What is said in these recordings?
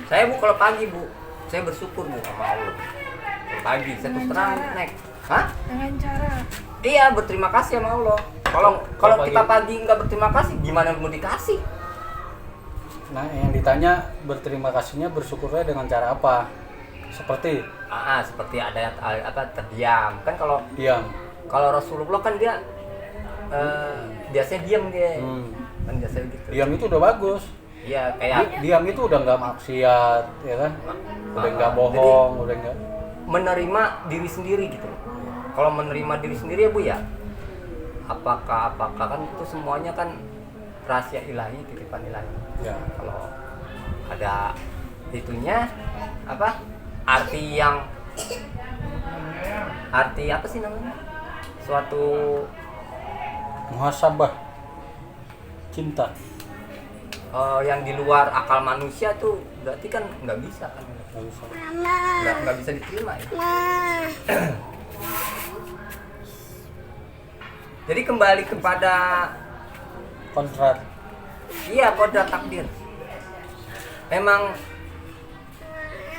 Saya Bu kalau pagi Bu, saya bersyukur Bu sama Allah. Pagi saya terus terang Nek. Hah? Dengan cara Iya, berterima kasih sama Allah. Kalau kita pagi nggak berterima kasih, gimana mau dikasih? Nah, yang ditanya berterima kasihnya bersyukurnya dengan cara apa? Seperti Seperti ada apa terdiam. Kan diam. kalau Rasulullah kan dia biasanya diam dia. Kan biasanya gitu. Diam itu udah bagus. Iya, kayak Diam itu udah nggak maksiat, ya kan? Udah nggak bohong, udah nggak. menerima diri sendiri gitu. Kalau menerima diri sendiri ya Bu ya. Apakah kan itu semuanya kan rahasia ilahi, titipan ilahi. Ya. Kalau ada itunya apa? Arti apa sih namanya? Suatu Muhasabah. Cinta. yang di luar akal manusia tuh berarti kan nggak bisa kan? Nggak bisa. Nggak bisa diterima ya. Jadi kembali kepada Kontrak. kodrat takdir. Memang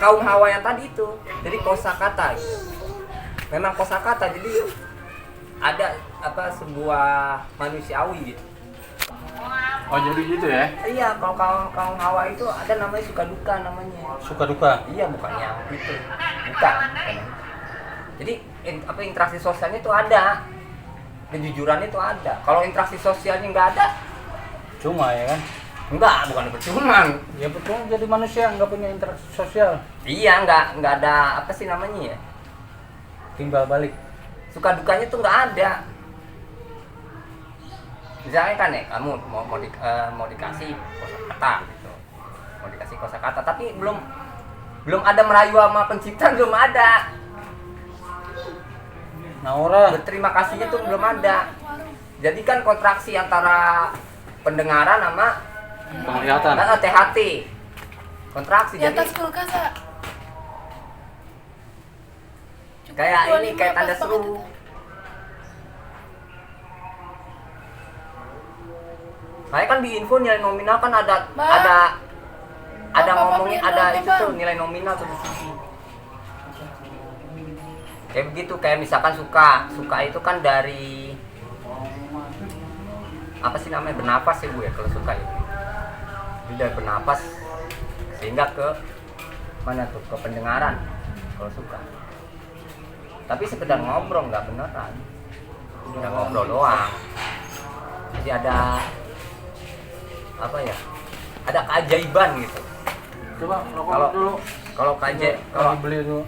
kaum Hawa yang tadi itu, jadi kosakata. Memang kosakata, jadi ada sebuah manusiawi gitu. Oh, jadi gitu ya? Iya, kalau kaum Hawa itu ada namanya suka duka namanya. Suka duka. Iya, bukannya itu. Bukan. Jadi interaksi sosialnya itu ada. Kejujuran itu ada. Kalau interaksi sosialnya nggak ada, Cuma ya kan? bukan percuma. Ya betul, jadi manusia nggak punya interaksi sosial. Iya, nggak ada apa sih namanya ya? Timbal balik. Suka dukanya tuh nggak ada. Misalnya kan ya, kamu mau dikasih kosakata gitu, mau dikasih kosakata, tapi belum ada merayu sama pencipta, belum ada. Naura. Berterima kasihnya tuh belum ada. Jadi kan kontraksi antara pendengaran sama Penglihatan. THT. Kontraksi di jadi atas kulkas ya. kayak ini 25 kayak tanda pas banget seru. itu. Makanya kan di info nilai nominal kan ada Bang. ada Bapak ngomongin beliin ada roti, itu Bang. tuh nilai nominal tuh di sini. Kayak begitu, kayak misalkan suka itu kan dari apa sih namanya, bernapas ya Bu ya kalau suka itu. Jadi dari bernapas sehingga ke mana tuh, ke pendengaran kalau suka. Tapi sekedar ngobrol nggak beneran, udah ngobrol doang. Jadi ada apa ya, ada keajaiban gitu. Coba rokok Kalau dulu. kalau Kalau beli dulu.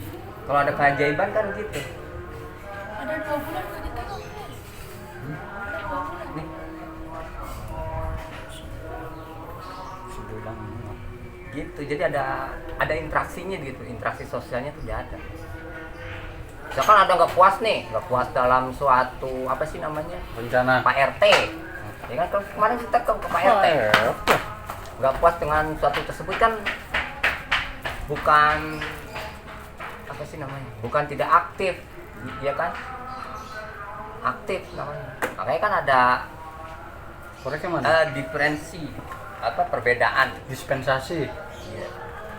kalau ada keajaiban kan gitu. Ada 2 bulan nggak ditaruh. Ada 2 bulan. Nih, Sebulan. gitu. Jadi ada interaksinya gitu, interaksi sosialnya tuh dia ada. Misalkan ada nggak puas dalam suatu apa sih namanya, Rencana. Pak RT. Ya kan kemarin kita ke Pak RT. Nggak puas dengan suatu tersebut kan bukan apa sih namanya, bukan tidak aktif, ya kan? Aktif namanya. Makanya kan ada Koreknya mana? diferensi apa perbedaan. Dispensasi. Iya.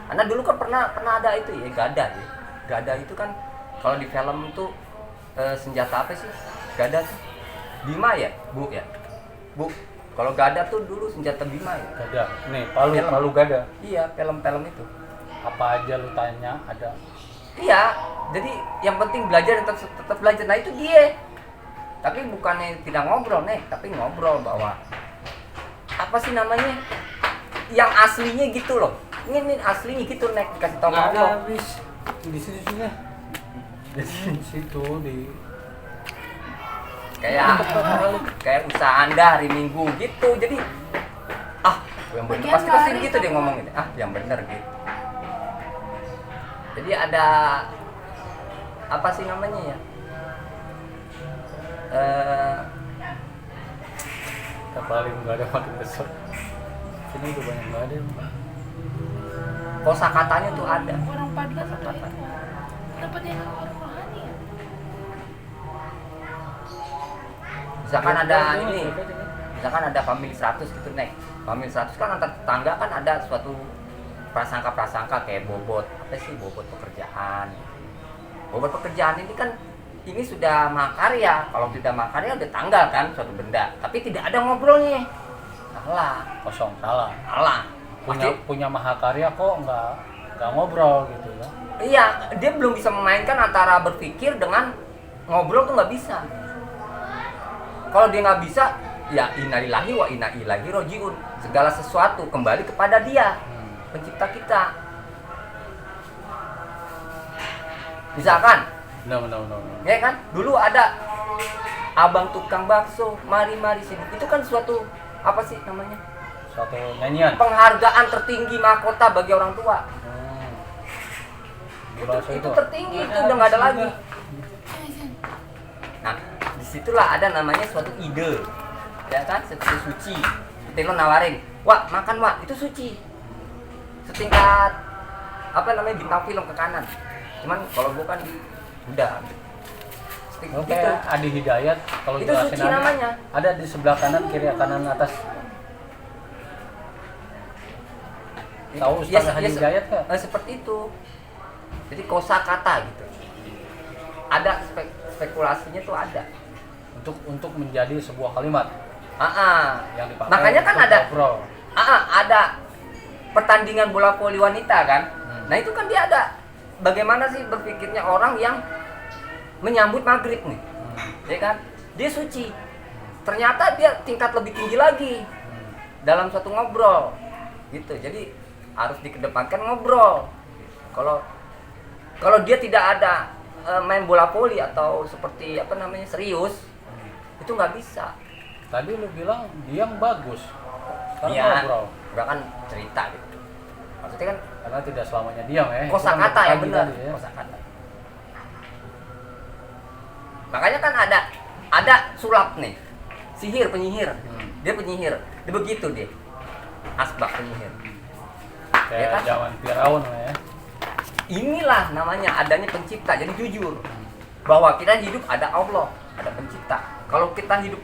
Karena dulu kan pernah ada itu ya, Gada ya. Gada itu kan kalau di film tuh senjata apa sih? Gada tuh Bima ya, Bu ya. Bu, kalau Gada tuh dulu senjata Bima ya. Gada. Nih, Palu, Film. Palu Gada. Iya, film-film itu. Apa aja lu tanya ada. Iya, jadi yang penting belajar, tetap belajar. Nah itu dia. Tapi bukannya tidak ngobrol nih, tapi ngobrol bahwa apa sih namanya, yang aslinya gitu loh. Ini aslinya gitu nek, dikasih tahu Nggak ada ngobrol. habis. Di sini. Di situ di kayak usaha Anda hari Minggu gitu. Jadi yang bener pasti gitu dia ngomong gitu. Yang bener gitu. Jadi ada apa sih namanya ya? kita paling nggak ada makin besar. Sini udah banyak nggak ada. Kosakatanya tuh ada. Orang Padang atau itu. Dapatnya ke orang rohani ya. Misalkan ada ini, misalkan ada family 100 gitu nek. Family 100 kan antar tetangga kan ada suatu prasangka kayak bobot apa sih, bobot pekerjaan. Bobot pekerjaan ini kan ini sudah mahakarya. Kalau tidak mahakarya udah tanggal kan suatu benda, tapi tidak ada ngobrolnya. Salah. Kosong, salah. Punya mahakarya kok nggak ngobrol gitu ya. Iya, dia belum bisa memainkan antara berpikir dengan ngobrol tuh nggak bisa. Kalau dia nggak bisa, ya innalillahi wa inna ilaihi rojiun. Segala sesuatu kembali kepada dia, pencipta kita. Misalkan, No. ya kan, dulu ada abang tukang bakso, mari sini. Itu kan suatu apa sih namanya? Suatu nyanyian. Penghargaan tertinggi mahkota bagi orang tua. Itu tertinggi, itu udah nggak ada lagi. Nah, disitulah ada namanya suatu ide, ya kan, seperti suci. Seperti lo nawarin, wah makan wah, itu suci. Setingkat apa namanya bintang film ke kanan. Cuman kalau gue kan udah. Oke, Adi Hidayat kalau itu jelasin suci namanya. Ada di sebelah kanan, kiri, kanan, atas. Tahu Ustaz Adi Hidayat kan? Seperti itu. Jadi kosakata gitu. Ada spekulasinya tuh ada. Untuk menjadi sebuah kalimat. Yang dipakai. Makanya kan ada. Ngobrol. Ada pertandingan bola voli wanita kan. Nah itu kan dia ada. Bagaimana sih berpikirnya orang yang menyambut maghrib nih, ya kan? Dia suci. Ternyata dia tingkat lebih tinggi lagi dalam suatu ngobrol, gitu. Jadi harus dikedepankan ngobrol. Kalau dia tidak ada main bola voli atau seperti apa namanya serius, itu nggak bisa. Tadi lu bilang diam bagus, sekarang Iya, ngobrol. nggak kan cerita gitu. Maksudnya kan Karena tidak selamanya diam ya. kosakata ya benar, ya. kosakata. Makanya kan ada sulap nih, sihir penyihir, dia penyihir, dia begitu dia, asbak penyihir. Kayak Ya kan? zaman Firaun ya. Inilah namanya adanya pencipta. Jadi jujur bahwa kita hidup ada Allah, ada pencipta. Kalau kita hidup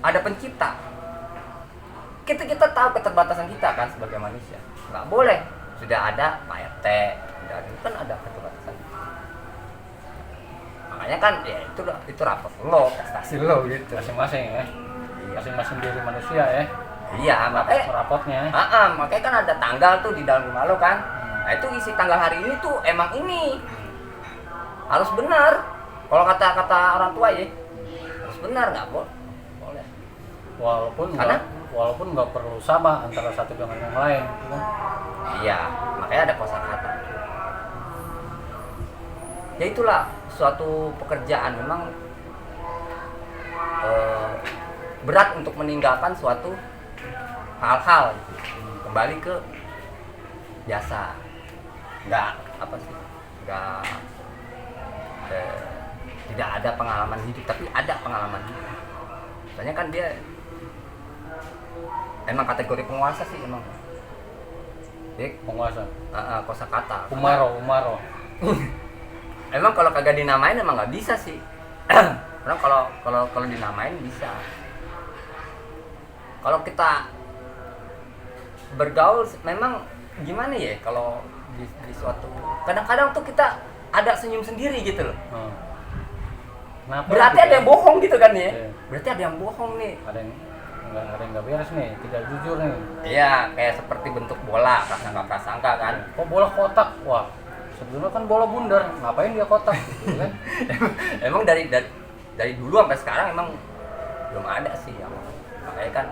ada pencipta, kita tahu keterbatasan kita kan sebagai manusia. Nggak boleh sudah ada Pak RT, sudah ada, kan ada keterbatasan. Makanya kan ya itu rapot lo, prestasi lo gitu. Masing-masing ya. Iya. Masing-masing diri manusia ya. Iya, makanya Rapotnya. makanya kan ada tanggal tuh di dalam rumah lo kan. Nah itu isi tanggal hari ini tuh emang ini harus benar. Kalau kata orang tua ya harus benar, nggak boleh. Walaupun nggak perlu sama antara satu dengan yang lain, gitu kan? Iya, makanya ada kosakata. Ya itulah suatu pekerjaan memang berat untuk meninggalkan suatu hal-hal gitu. Kembali ke biasa, nggak apa sih, nggak tidak ada pengalaman hidup, tapi ada pengalaman hidup. Soalnya kan dia emang kategori penguasa sih emang. Dia Penguasa. kosakata. Umaro. Emang kalau kagak dinamain emang nggak bisa sih. Karena kalau dinamain bisa. Kalau kita bergaul memang gimana ya, kalau di suatu kadang-kadang tuh kita ada senyum sendiri gitu loh. Kenapa Berarti gitu ada yang bohong gitu kan ya. Iya. Berarti ada yang bohong nih. Ada yang nggak beres nih, tidak jujur nih. Iya, kayak seperti bentuk bola, prasangka kan. Kok bola kotak? Wah, sebelumnya kan bola bundar, ngapain dia kotak gitu kan? Emang dari dulu sampai sekarang emang belum ada sih yang makanya kan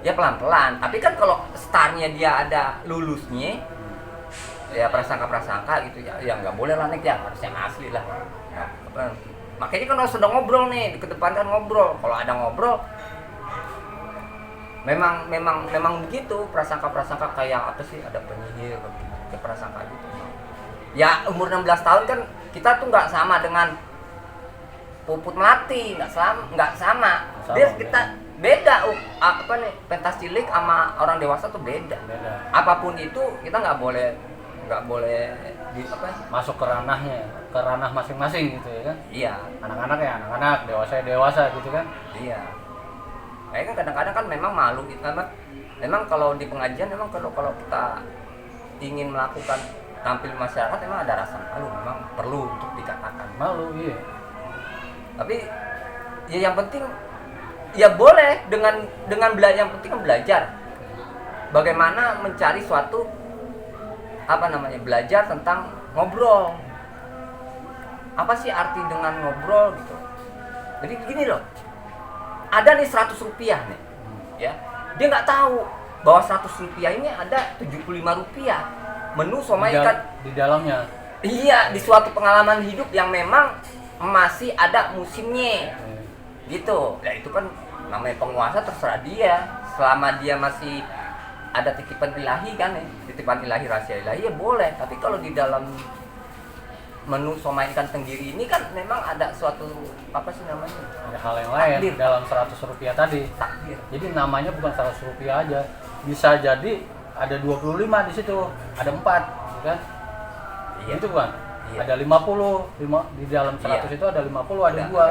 ya pelan-pelan. Tapi kan kalau startnya dia ada lulusnya, ya prasangka gitu ya nggak boleh lah nih, ya harus yang asli lah. Ya, makanya kan harus sedang ngobrol nih, dikedepankan ngobrol. Kalau ada ngobrol, memang begitu prasangka kayak apa sih, ada penyihir, ada prasangka gitu. Ya umur 16 tahun kan kita tuh nggak sama dengan Puput Melati, nggak sama. Dia kita beda apa nih, pentas cilik sama orang dewasa tuh beda. Apapun itu kita nggak boleh di apa masuk ke ranah masing-masing gitu ya kan? Iya, Anak-anak ya anak-anak, dewasa ya dewasa gitu kan? iya. Kayak kan kadang-kadang kan memang malu gitu, memang kalau di pengajian memang kalau kita ingin melakukan tampil masyarakat memang ada rasa malu, memang perlu untuk dikatakan Malu, iya. tapi ya yang penting ya boleh dengan belajar, yang penting kan belajar bagaimana mencari suatu belajar tentang ngobrol, apa sih arti dengan ngobrol gitu. Jadi gini loh, ada nih 100 rupiah nih ya, dia nggak tahu bahwa 100 rupiah ini ada 75 rupiah menu somai ikan Di dalamnya. iya, di suatu pengalaman hidup yang memang masih ada musimnya gitu. Ya itu kan namanya penguasa, terserah dia, selama dia masih ada titipan ilahi kan ya, titipan ilahi, rahasia ilahi ya boleh. Tapi kalau di dalam menu somai ikan tenggiri ini kan memang ada suatu apa sih namanya, Ada hal yang lain Takdir. dalam 100 rupiah tadi. takdir. Jadi namanya bukan 100 rupiah aja. Bisa jadi ada 25 di situ, ada 4, kan? Iya. Gitu kan? Iya. Ada 50, di dalam 100 Iya. itu ada 50, ada 2.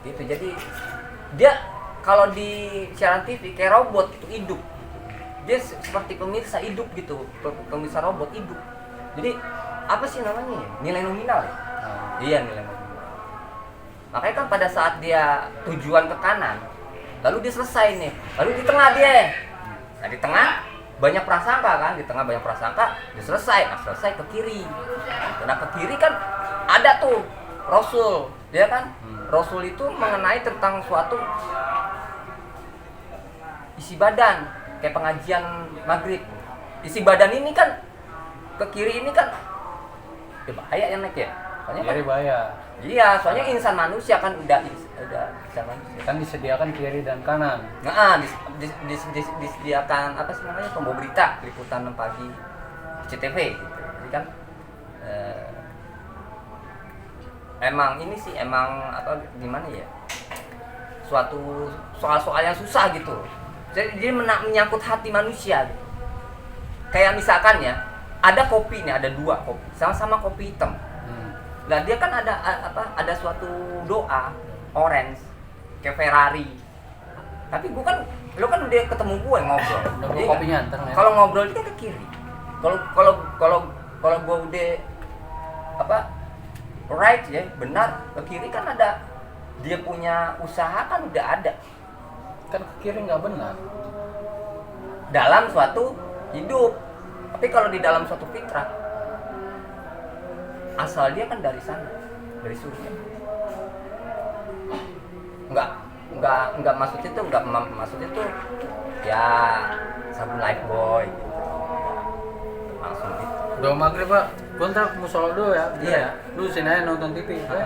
Gitu. Jadi dia kalau di siaran TV kayak robot itu hidup. Dia seperti pemirsa hidup gitu, pemirsa robot hidup. Jadi apa sih namanya? Nilai nominal ya? Iya, nilai nominal. Makanya kan pada saat dia tujuan ke kanan, lalu dia selesai nih, lalu di tengah dia. Nah di tengah banyak prasangka kan, di tengah banyak prasangka, dia selesai. Nah selesai ke kiri. Nah ke kiri kan ada tuh Rasul, ya kan? Rasul itu mengenai tentang suatu isi badan, kayak pengajian maghrib. Isi badan ini kan ke kiri ini kan ya bahaya ya Nek ya. Soalnya kan, Kiri bahaya. iya, soalnya insan manusia kan udah insan manusia. Kan disediakan kiri dan kanan. Nah, disediakan apa sih namanya, pembawa berita liputan pagi CTV gitu. Jadi kan emang ini sih emang apa gimana ya, suatu soal-soal yang susah gitu. Jadi dia menyangkut hati manusia gitu. Kayak misalkan ya, ada kopi nih, ada 2 kopi, sama-sama kopi hitam. Nah dia kan ada suatu doa orange kayak Ferrari. Tapi gue kan, lo kan udah ketemu gue ngobrol. Udah Iya kopinya kan? ntar ya. Kalau ngobrol dia ke kiri. Kalau gue udah right ya, benar, ke kiri kan ada dia punya usaha kan udah ada. Kan ke kiri nggak benar. Dalam suatu hidup. Tapi kalau di dalam suatu fitrah, asal dia kan dari sana, dari surga. Enggak maksudnya tuh ya sabun life boy gitu. Langsung gitu. Udah maghrib, Pak. Gua ntar ke musola dulu ya. Iya. Lu sini aja nonton TV, ya.